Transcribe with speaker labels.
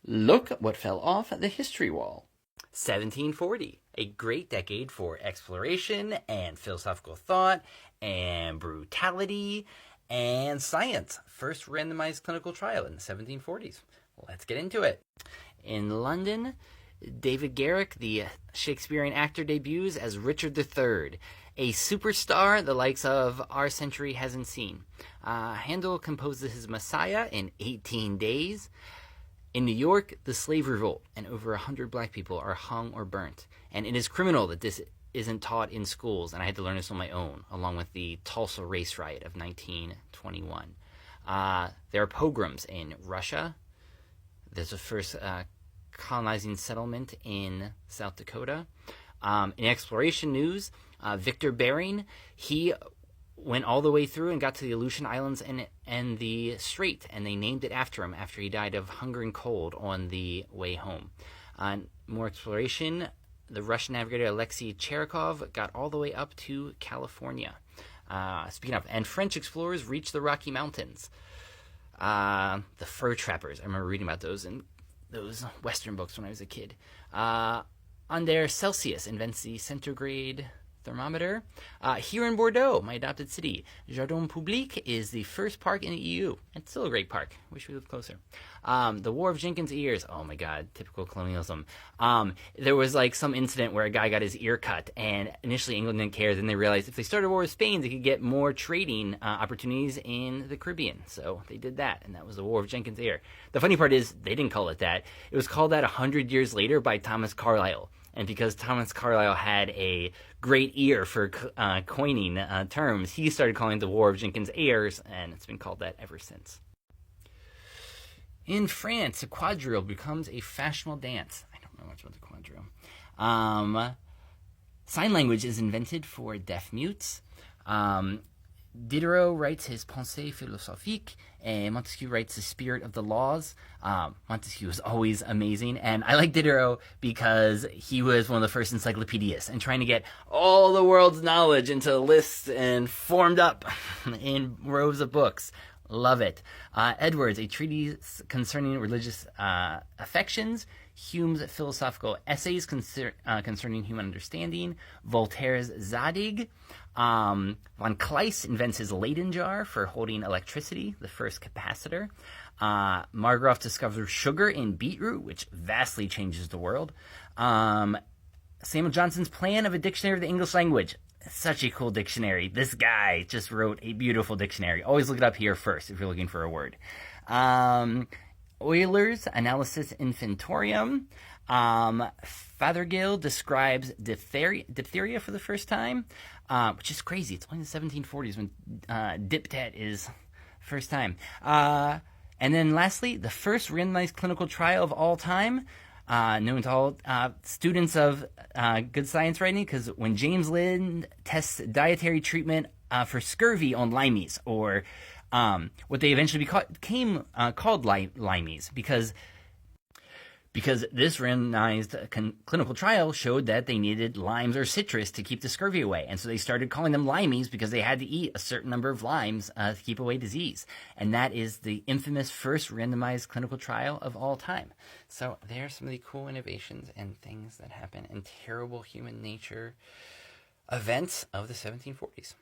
Speaker 1: Look what fell off the history wall.
Speaker 2: 1740, a great decade for exploration and philosophical thought and brutality and science. First randomized clinical trial in the 1740s. Let's get into it. In London, David Garrick, the Shakespearean actor, debuts as Richard III, a superstar the likes of our century hasn't seen. Handel composes his Messiah in 18 days. In New York, the slave revolt, and over 100 black people are hung or burnt. And it is criminal that this isn't taught in schools, and I had to learn this on my own, along with the Tulsa race riot of 1921. There are pogroms in Russia. There's the first colonizing settlement in South Dakota. In exploration news, Victor Bering, he went all the way through and got to the Aleutian Islands and the Strait, and they named it after him after he died of hunger and cold on the way home. More exploration, the Russian navigator Alexei Cherekov got all the way up to California. Speaking of, and French explorers reached the Rocky Mountains. The fur trappers, I remember reading about those in those Western books when I was a kid. Under Celsius invents the centigrade thermometer. Here in Bordeaux, my adopted city, Jardin Public is the first park in the EU. It's still a great park. Wish we lived closer. The War of Jenkins' Ears. Oh my God, typical colonialism. There was like some incident where a guy got his ear cut, and initially England didn't care. Then they realized if they started a war with Spain, they could get more trading opportunities in the Caribbean. So they did that, and that was the War of Jenkins' Ear. The funny part is they didn't call it that. It was called that 100 years later by Thomas Carlyle. And because Thomas Carlyle had a great ear for coining terms, he started calling it the War of Jenkins' Ears, and it's been called that ever since. In France, a quadrille becomes a fashionable dance. I don't know much about the quadrille. Sign language is invented for deaf mutes. Diderot writes his Pensées philosophiques, and Montesquieu writes The Spirit of the Laws. Montesquieu is always amazing, and I like Diderot because he was one of the first encyclopedists and trying to get all the world's knowledge into lists and formed up in rows of books. Love it. Edwards, a treatise concerning religious affections. Hume's philosophical essays concerning human understanding. Voltaire's Zadig. Von Kleist invents his Leyden jar for holding electricity, the first capacitor. Marggraf discovers sugar in beetroot, which vastly changes the world. Samuel Johnson's plan of a dictionary of the English language. Such a cool dictionary. This guy just wrote a beautiful dictionary. Always look it up here first if you're looking for a word. Euler's Analysis Infantorium. Fothergill describes diphtheria for the first time, which is crazy. It's only the 1740s when diptet is first time. And then lastly, the first randomized clinical trial of all time, known to all students of good science writing, because when James Lind tests dietary treatment for scurvy on limeys, or what they eventually became called limeys, because this randomized clinical trial showed that they needed limes or citrus to keep the scurvy away. And so they started calling them limeys because they had to eat a certain number of limes to keep away disease. And that is the infamous first randomized clinical trial of all time. So there are some of the cool innovations and things that happen in terrible human nature events of the 1740s.